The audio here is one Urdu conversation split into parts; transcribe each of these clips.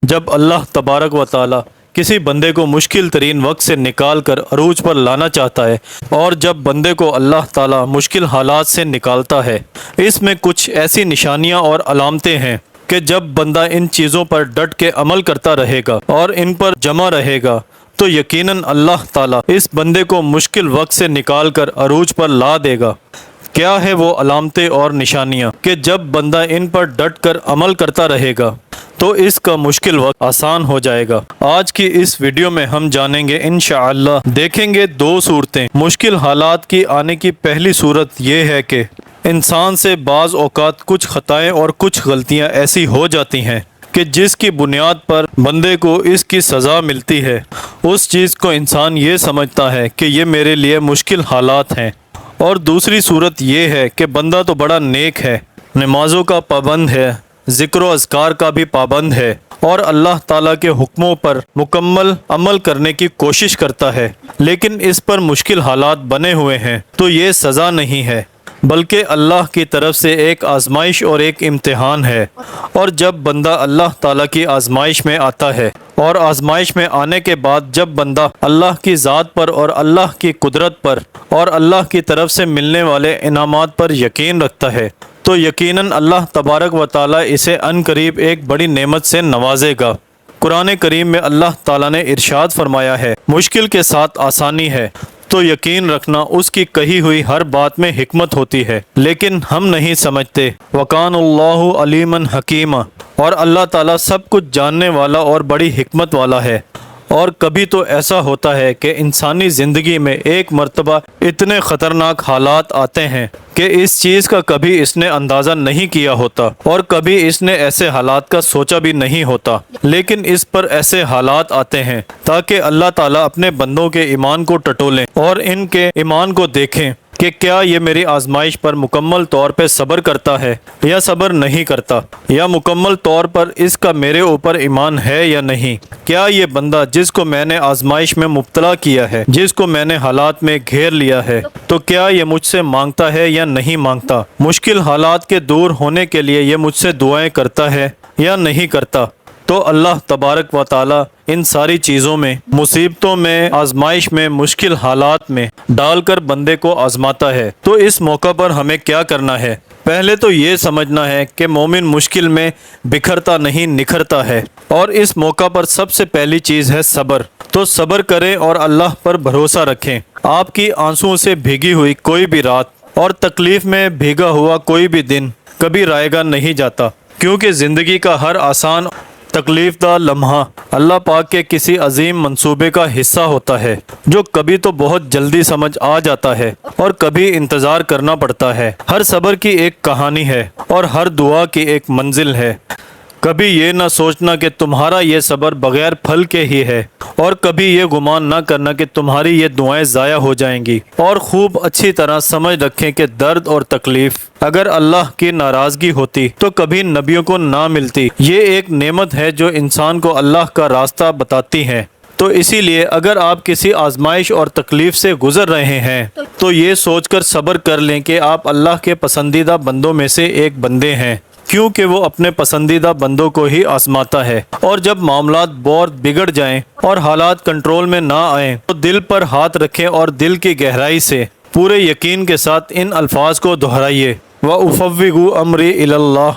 جب اللہ تبارک و تعالی کسی بندے کو مشکل ترین وقت سے نکال کر عروج پر لانا چاہتا ہے، اور جب بندے کو اللہ تعالی مشکل حالات سے نکالتا ہے، اس میں کچھ ایسی نشانیاں اور علامتیں ہیں کہ جب بندہ ان چیزوں پر ڈٹ کے عمل کرتا رہے گا اور ان پر جمع رہے گا تو یقیناً اللہ تعالی اس بندے کو مشکل وقت سے نکال کر عروج پر لا دے گا۔ کیا ہے وہ علامتیں اور نشانیاں کہ جب بندہ ان پر ڈٹ کر عمل کرتا رہے گا تو اس کا مشکل وقت آسان ہو جائے گا؟ آج کی اس ویڈیو میں ہم جانیں گے انشاءاللہ۔ دیکھیں گے دو صورتیں۔ مشکل حالات کی آنے کی پہلی صورت یہ ہے کہ انسان سے بعض اوقات کچھ خطائیں اور کچھ غلطیاں ایسی ہو جاتی ہیں کہ جس کی بنیاد پر بندے کو اس کی سزا ملتی ہے۔ اس چیز کو انسان یہ سمجھتا ہے کہ یہ میرے لیے مشکل حالات ہیں۔ اور دوسری صورت یہ ہے کہ بندہ تو بڑا نیک ہے، نمازوں کا پابند ہے، ذکر و اذکار کا بھی پابند ہے، اور اللہ تعالیٰ کے حکموں پر مکمل عمل کرنے کی کوشش کرتا ہے، لیکن اس پر مشکل حالات بنے ہوئے ہیں۔ تو یہ سزا نہیں ہے بلکہ اللہ کی طرف سے ایک آزمائش اور ایک امتحان ہے۔ اور جب بندہ اللہ تعالیٰ کی آزمائش میں آتا ہے اور آزمائش میں آنے کے بعد جب بندہ اللہ کی ذات پر اور اللہ کی قدرت پر اور اللہ کی طرف سے ملنے والے انعامات پر یقین رکھتا ہے تو یقیناً اللہ تبارک و تعالیٰ اسے عن قریب ایک بڑی نعمت سے نوازے گا۔ قرآن کریم میں اللہ تعالیٰ نے ارشاد فرمایا ہے، مشکل کے ساتھ آسانی ہے، تو یقین رکھنا اس کی کہی ہوئی ہر بات میں حکمت ہوتی ہے، لیکن ہم نہیں سمجھتے۔ وَقَانَ اللَّهُ عَلِيمًا حَكِيمًا، اور اللہ تعالیٰ سب کچھ جاننے والا اور بڑی حکمت والا ہے۔ اور کبھی تو ایسا ہوتا ہے کہ انسانی زندگی میں ایک مرتبہ اتنے خطرناک حالات آتے ہیں کہ اس چیز کا کبھی اس نے اندازہ نہیں کیا ہوتا اور کبھی اس نے ایسے حالات کا سوچا بھی نہیں ہوتا، لیکن اس پر ایسے حالات آتے ہیں تاکہ اللہ تعالیٰ اپنے بندوں کے ایمان کو ٹٹولیں اور ان کے ایمان کو دیکھیں کہ کیا یہ میری آزمائش پر مکمل طور پہ صبر کرتا ہے یا صبر نہیں کرتا، یا مکمل طور پر اس کا میرے اوپر ایمان ہے یا نہیں۔ کیا یہ بندہ جس کو میں نے آزمائش میں مبتلا کیا ہے، جس کو میں نے حالات میں گھیر لیا ہے، تو کیا یہ مجھ سے مانگتا ہے یا نہیں مانگتا؟ مشکل حالات کے دور ہونے کے لیے یہ مجھ سے دعائیں کرتا ہے یا نہیں کرتا؟ تو اللہ تبارک و تعالیٰ ان ساری چیزوں میں، مصیبتوں میں، آزمائش میں، مشکل حالات میں ڈال کر بندے کو آزماتا ہے۔ تو اس موقع پر ہمیں کیا کرنا ہے؟ پہلے تو یہ سمجھنا ہے کہ مومن مشکل میں بکھرتا نہیں، نکھرتا ہے، اور اس موقع پر سب سے پہلی چیز ہے صبر۔ تو صبر کریں اور اللہ پر بھروسہ رکھیں۔ آپ کی آنسوؤں سے بھیگی ہوئی کوئی بھی رات اور تکلیف میں بھیگا ہوا کوئی بھی دن کبھی رائے گا نہیں جاتا، کیونکہ زندگی کا ہر آسان تکلیف دہ لمحہ اللہ پاک کے کسی عظیم منصوبے کا حصہ ہوتا ہے، جو کبھی تو بہت جلدی سمجھ آ جاتا ہے اور کبھی انتظار کرنا پڑتا ہے۔ ہر صبر کی ایک کہانی ہے اور ہر دعا کی ایک منزل ہے۔ کبھی یہ نہ سوچنا کہ تمہارا یہ صبر بغیر پھل کے ہی ہے، اور کبھی یہ گمان نہ کرنا کہ تمہاری یہ دعائیں ضائع ہو جائیں گی۔ اور خوب اچھی طرح سمجھ رکھیں کہ درد اور تکلیف اگر اللہ کی ناراضگی ہوتی تو کبھی نبیوں کو نہ ملتی۔ یہ ایک نعمت ہے جو انسان کو اللہ کا راستہ بتاتی ہے۔ تو اسی لیے اگر آپ کسی آزمائش اور تکلیف سے گزر رہے ہیں تو یہ سوچ کر صبر کر لیں کہ آپ اللہ کے پسندیدہ بندوں میں سے ایک بندے ہیں، کیونکہ وہ اپنے پسندیدہ بندوں کو ہی آزماتا ہے۔ اور جب معاملات بہت بگڑ جائیں اور حالات کنٹرول میں نہ آئیں تو دل پر ہاتھ رکھیں اور دل کی گہرائی سے پورے یقین کے ساتھ ان الفاظ کو دہرائیے، وَأُفَوِّضُ أَمْرِي إِلَى اللَّهِ،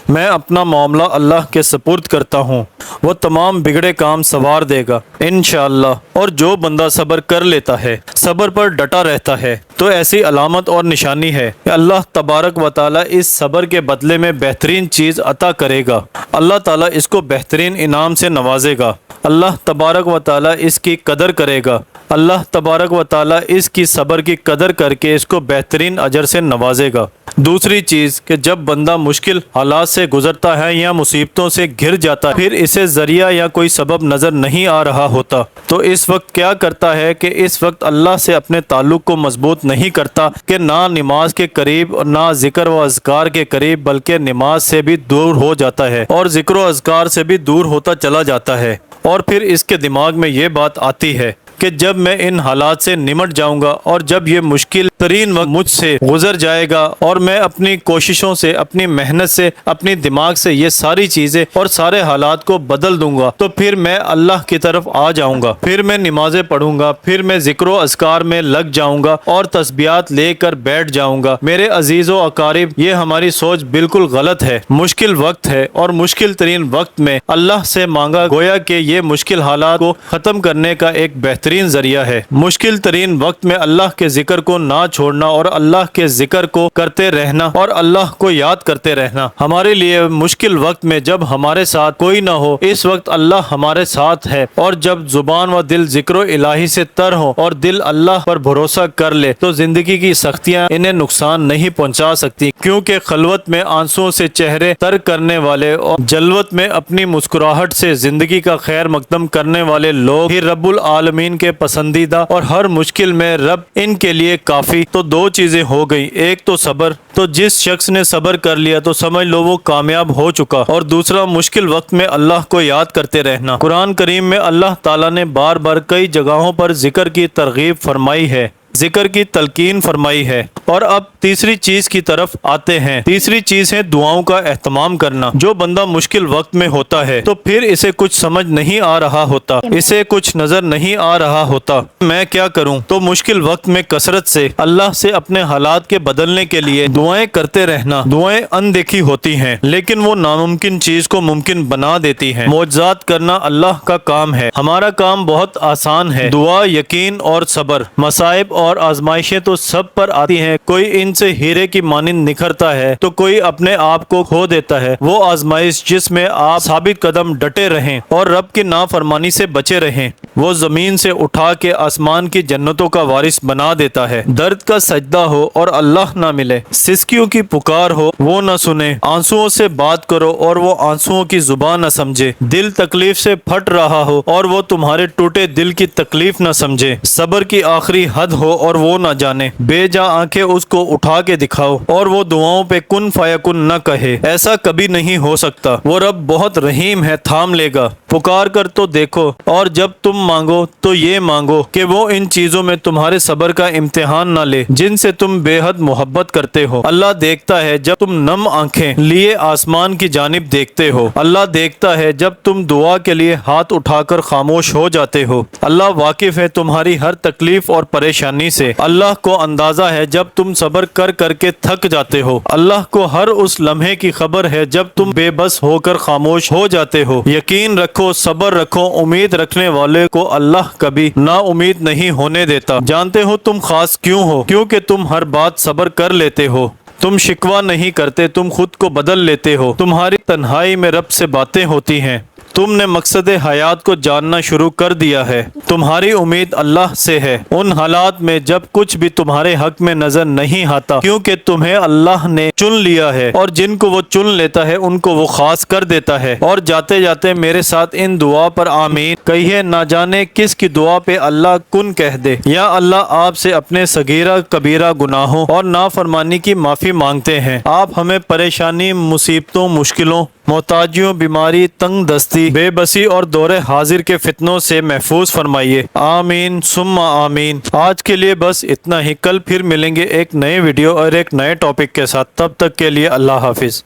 میں اپنا معاملہ اللہ کے سپرد کرتا ہوں، وہ تمام بگڑے کام سنوار دے گا انشاءاللہ۔ اور جو بندہ صبر کر لیتا ہے، صبر پر ڈٹا رہتا ہے، تو ایسی علامت اور نشانی ہے کہ اللہ تبارک و تعالیٰ اس صبر کے بدلے میں بہترین چیز عطا کرے گا۔ اللہ تعالیٰ اس کو بہترین انعام سے نوازے گا۔ اللہ تبارک و تعالیٰ اس کی قدر کرے گا۔ اللہ تبارک و تعالیٰ اس کی صبر کی قدر کر کے اس کو بہترین اجر سے نوازے گا۔ دوسری چیز کہ جب بندہ مشکل حالات سے گزرتا ہے یا مصیبتوں سے گھر جاتا ہے، پھر اسے ذریعہ یا کوئی سبب نظر نہیں آ رہا ہوتا، تو اس وقت کیا کرتا ہے کہ اس وقت اللہ سے اپنے تعلق کو مضبوط نہیں کرتا کہ نہ نماز کے قریب اور نہ ذکر و اذکار کے قریب، بلکہ نماز سے بھی دور ہو جاتا ہے اور ذکر و اذکار سے بھی دور ہوتا چلا جاتا ہے۔ اور پھر اس کے دماغ میں یہ بات آتی ہے کہ جب میں ان حالات سے نمٹ جاؤں گا اور جب یہ مشکل ترین وقت مجھ سے گزر جائے گا اور میں اپنی کوششوں سے، اپنی محنت سے، اپنی دماغ سے یہ ساری چیزیں اور سارے حالات کو بدل دوں گا، تو پھر میں اللہ کی طرف آ جاؤں گا، پھر میں نمازیں پڑھوں گا، پھر میں ذکر و اذکار میں لگ جاؤں گا اور تسبیحات لے کر بیٹھ جاؤں گا۔ میرے عزیز و اقارب، یہ ہماری سوچ بالکل غلط ہے۔ مشکل وقت ہے اور مشکل ترین وقت میں اللہ سے مانگا گویا کہ یہ مشکل حالات کو ختم کرنے کا ایک بہترین ذریعہ ہے۔ مشکل ترین وقت میں اللہ کے ذکر کو نہ چھوڑنا اور اللہ کے ذکر کو کرتے رہنا اور اللہ کو یاد کرتے رہنا ہمارے لیے مشکل وقت میں جب ہمارے ساتھ کوئی نہ ہو، اس وقت اللہ ہمارے ساتھ ہے، اور جب زبان و دل ذکر و الہی سے تر ہو اور دل اللہ پر بھروسہ کر لے تو زندگی کی سختیاں انہیں نقصان نہیں پہنچا سکتی، کیونکہ خلوت میں آنسوؤں سے چہرے تر کرنے والے اور جلوت میں اپنی مسکراہٹ سے زندگی کا خیر مقدم کرنے والے لوگ ہی رب العالمین کے پسندیدہ، اور ہر مشکل میں رب ان کے لیے کافی۔ تو دو چیزیں ہو گئی، ایک تو صبر، تو جس شخص نے صبر کر لیا تو سمجھ لو وہ کامیاب ہو چکا، اور دوسرا مشکل وقت میں اللہ کو یاد کرتے رہنا۔ قرآن کریم میں اللہ تعالیٰ نے بار بار کئی جگہوں پر ذکر کی ترغیب فرمائی ہے، ذکر کی تلقین فرمائی ہے۔ اور اب تیسری چیز کی طرف آتے ہیں۔ تیسری چیز ہے دعاؤں کا اہتمام کرنا۔ جو بندہ مشکل وقت میں ہوتا ہے تو پھر اسے کچھ سمجھ نہیں آ رہا ہوتا، اسے کچھ نظر نہیں آ رہا ہوتا میں کیا کروں، تو مشکل وقت میں کثرت سے اللہ سے اپنے حالات کے بدلنے کے لیے دعائیں کرتے رہنا۔ دعائیں اندیکھی ہوتی ہیں لیکن وہ ناممکن چیز کو ممکن بنا دیتی ہیں۔ معجزات کرنا اللہ کا کام ہے، ہمارا کام بہت آسان ہے۔ دعا، یقین اور صبر۔ مصائب اور آزمائشیں تو سب پر آتی ہیں، کوئی ان سے ہیرے کی مانند نکھرتا ہے تو کوئی اپنے آپ کو کھو دیتا ہے۔ وہ آزمائش جس میں آپ ثابت قدم ڈٹے رہیں اور رب کی نافرمانی سے بچے رہیں، وہ زمین سے اٹھا کے آسمان کی جنتوں کا وارث بنا دیتا ہے۔ درد کا سجدہ ہو اور اللہ نہ ملے، سسکیوں کی پکار ہو وہ نہ سنے، آنسوؤں سے بات کرو اور وہ آنسوؤں کی زبان نہ سمجھے، دل تکلیف سے پھٹ رہا ہو اور وہ تمہارے ٹوٹے دل کی تکلیف نہ سمجھے، صبر کی آخری حد ہو اور وہ نہ جانے، بے جا آنکھیں اس کو اٹھا کے دکھاؤ اور وہ دعاؤں پہ کن فیکن نہ کہے، ایسا کبھی نہیں ہو سکتا۔ وہ رب بہت رحیم ہے، تھام لے گا، پکار کر تو دیکھو، اور جب تم مانگو تو یہ مانگو کہ وہ ان چیزوں میں تمہارے صبر کا امتحان نہ لے جن سے تم بے حد محبت کرتے ہو۔ اللہ دیکھتا ہے جب تم نم آنکھیں لیے آسمان کی جانب دیکھتے ہو، اللہ دیکھتا ہے جب تم دعا کے لیے ہاتھ اٹھا کر خاموش ہو جاتے ہو، اللہ واقف ہے تمہاری ہر تکلیف اور پریشانی سے، اللہ کو اندازہ ہے جب تم صبر کر کر کے تھک جاتے ہو، اللہ کو ہر اس لمحے کی خبر ہے جب تم بے بس ہو کر خاموش ہو جاتے ہو۔ یقین رکھو، صبر رکھو، امید رکھنے والے کو اللہ کبھی نا امید نہیں ہونے دیتا۔ جانتے ہو تم خاص کیوں ہو؟ کیونکہ تم ہر بات صبر کر لیتے ہو، تم شکوہ نہیں کرتے، تم خود کو بدل لیتے ہو، تمہاری تنہائی میں رب سے باتیں ہوتی ہیں، تم نے مقصد حیات کو جاننا شروع کر دیا ہے، تمہاری امید اللہ سے ہے ان حالات میں جب کچھ بھی تمہارے حق میں نظر نہیں آتا، کیونکہ تمہیں اللہ نے چن لیا ہے اور جن کو وہ چن لیتا ہے ان کو وہ خاص کر دیتا ہے۔ اور جاتے جاتے میرے ساتھ ان دعا پر آمین کہیے، نہ جانے کس کی دعا پہ اللہ کن کہہ دے۔ یا اللہ، آپ سے اپنے صغیرہ کبیرہ گناہوں اور نافرمانی کی معافی مانگتے ہیں، آپ ہمیں پریشانی، مصیبتوں، مشکلوں، محتاجیوں، بیماری، تنگ دستی، بے بسی اور دور حاضر کے فتنوں سے محفوظ فرمائیے، آمین ثم آمین۔ آج کے لیے بس اتنا ہی، کل پھر ملیں گے ایک نئے ویڈیو اور ایک نئے ٹاپک کے ساتھ، تب تک کے لیے اللہ حافظ۔